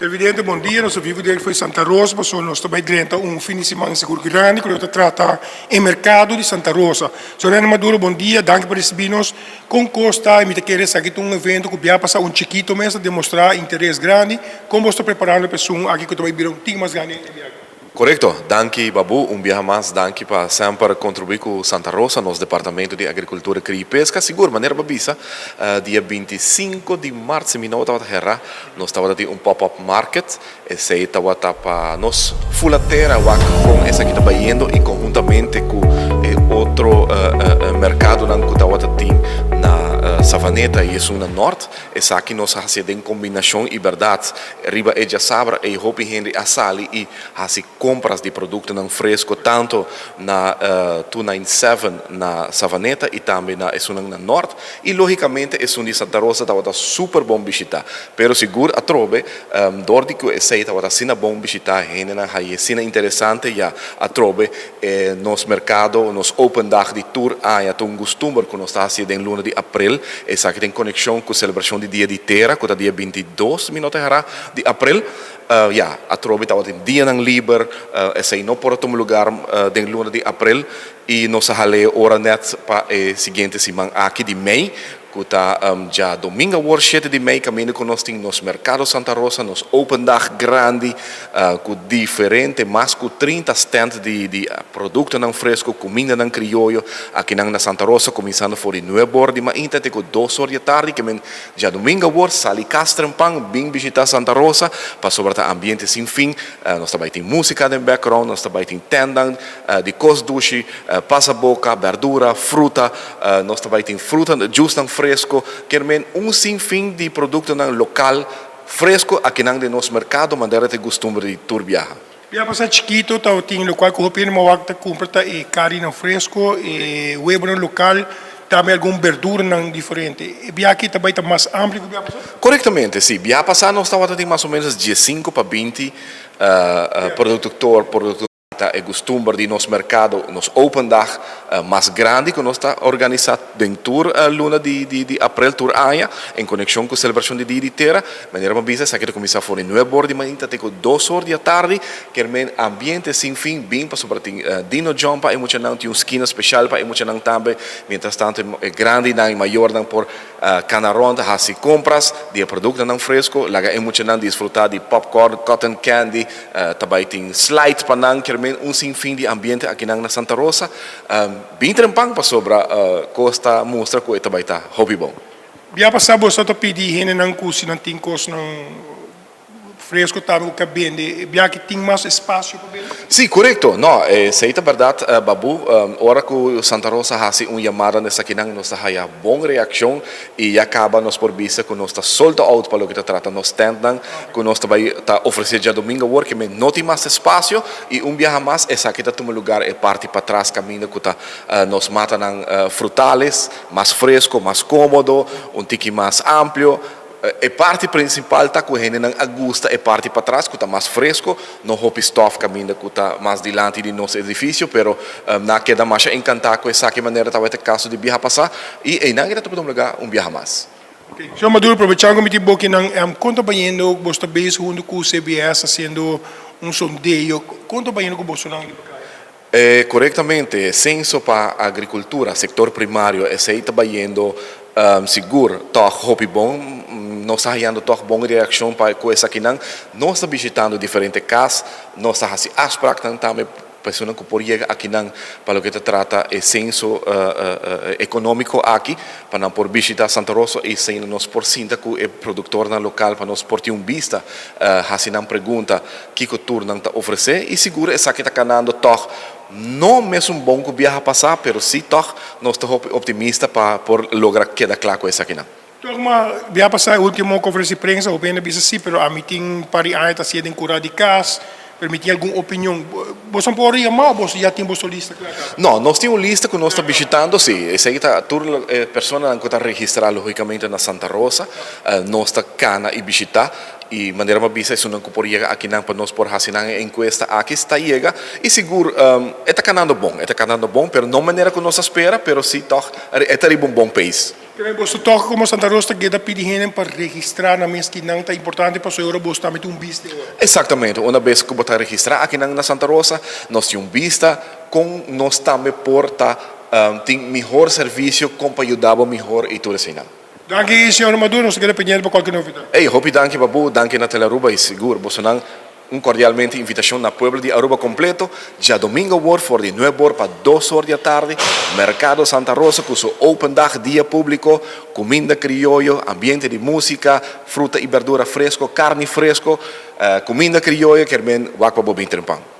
Presidente, bom dia. Nós vivemos dele foi Santa Rosa, mas nós também dentro fim de semana seguro grande, que nós trata em mercado de Santa Rosa. Sorena Maduro, bom dia. Danke por receber-nos. Com Costa, e me querer aqui evento que vai passar chiquito mesmo, demonstrar interesse grande. Como estou preparando a pessoa aqui que também viram um time mais grande. Correto, danke Babu, vez mais danke para sempre contribuir com Santa Rosa, nosso departamento de agricultura, cria e pesca, seguro, maneira babisa, dia 25 de março, nós estamos de pop-up market, e se estava para nós fulatera, com essa que está indo e conjuntamente com outro mercado que estava na Savaneta e isso na Norte, essa aqui nós fazemos em combinação e verdade, riba e já sabra e hopi Henry Asali e assim compras de produto não fresco tanto na 297 na Savaneta e também na na Norte e logicamente é de Santa Rosa estava super bom visitar, pero seguro a trove dor de que essa estava sina bom visitar henena hai sina interessante já a trove nos mercado nos open dag de tour a um costume que nós está fazendo em luna de abril essa que tem conexão com a celebração de dia de terra que é dia 22 minutos de abril a trove estava em dia não liber essa não por outro lugar de luna de abril e nós halei hora net para seguinte semana aqui de mei Kuta já domingo war 7 de mei caminho com nós tem nos mercado Santa Rosa nos open dag grande com diferente mais com 30 stands de produto não fresco comida não criollo aqui na Santa Rosa começando por 9 bordi mas ainda tem 2 horas da tarde que já domingo war sali Castrempang bem visitar Santa Rosa para sobretar ambiente sem fim nós também tem música no background nós também tem tenda de cosdushi passa boca verdura fruta nós também tem fruta juice não fresco, que é sinfim de produto local fresco aqui no nosso mercado, maneira de costume de tour viajar. Viaja passar chiquito, tá tem local que hopi numa wagta compra e carne não fresco e huevo no local, também algum verdura não diferente. Viaja aqui também está mais amplo que viaja passar? Corretamente, sim. Viaja passar nós estamos tem mais ou menos 15 para 20 produtor é costume de nosso mercado, nos open dag mais grande que nós está organizado dentro da luna de abril tour aia em conexão com a celebração de dia de terra maneira uma bisa essa que começa a fora em 9 horas de manhã até 2 horas da tarde que é um ambiente sem fim bem para sobre Dino John para muito não tem esquina especial para muito não também mientras tanto é grande não maior não por canarão assim compras de produto não fresco lá é muito não desfrutar de popcorn cotton candy também tem slide para não que sinfim de ambiente aqui na Santa Rosa bem trempang para sobre costa mostra que também está hobby bom. Viaja passar você pedir rene não custa não tem costa não fresco também o que vende viaja que tem mais espaço para vender. Sim, correto. Não, sei a verdade, Babu, hora que Santa Rosa faz uma chamada nessa aqui não nós está a boa reação e acaba nos por vista que nós está solto out para o que está tratando nos stand que nós também está oferecendo já domingo work que não tem mais espaço e viaja mais essa aqui está um lugar é parte para trás caminho que está nos mata frutales mais fresco, mais cômodo, tique mais amplo. A parte principal está correndo na Augusta, a parte para trás que está mais fresco, no hop stuff caminho que está mais dilante de nosso edifício, pero na queda mais encantado com essa maneira talvez o caso de viajar passar e não está todo lugar viajar mais. Okay. Senhor Maduro, aproveitando que me que não conta banhando você bem junto com o CBS fazendo sondeio, conta banhando com o Bolsonaro. Corretamente, censo para a agricultura, sector primário, esse aí está banhando seguro, tá hobby bom, nós estamos tendo uma boa reação para com essa aqui não, nós estamos visitando diferentes casas, nós estamos fazendo as práticas também, pessoas que podem aqui não, para o que se trata é censo econômico aqui, para não por visitar Santa Rosa e sem nós por cinta com o produtor na local, para nós por ter vista, fazendo uma pergunta que o tour não está oferecer e seguro essa aqui está ganhando toch não mesmo bom que viaja passar, pero sim toch nós estamos optimistas para por lograr quedar claro com essa aqui não. Viaja passar a última conferência de prensa, o PNB sim, pero a meeting para a está sendo curada de casa, permitir alguma opinião. Você não pode chamar ou você já tem sua lista? Não, nós temos uma lista que nós estamos visitando, sim. Essa aí está, toda pessoa que está registrada logicamente na Santa Rosa, nós está cana e visitar. e maneira mabisa é sunang kuporia aqui não para nós por hasinang encuesta aqui está chega e seguro é canando bom, pero não maneira que nós espera, pero sim toch é um bom país. Queremos toch como Santa Rosa que da pedindo para registrar na mês que não está importante para o senhor bosta met business. Exatamente, uma vez que botar registrar aqui na Santa Rosa, nós temos vista com nós também porta tem melhor serviço como para ajudar melhor e tudo assim. Dank je, senhor Maduro. Nós queremos pedir para qualquer novidade. Ei, hopi danke babu, danke na Telearuba e seguro, bolsonaro cordialmente invitação na pueblo de Aruba completo, já domingo for de 9 para 2 horas da tarde, Mercado Santa Rosa com seu open dag, dia público, comida criollo, ambiente de música, fruta e verdura fresco, carne fresco, comida criollo que é bem wakwa bobin trempang.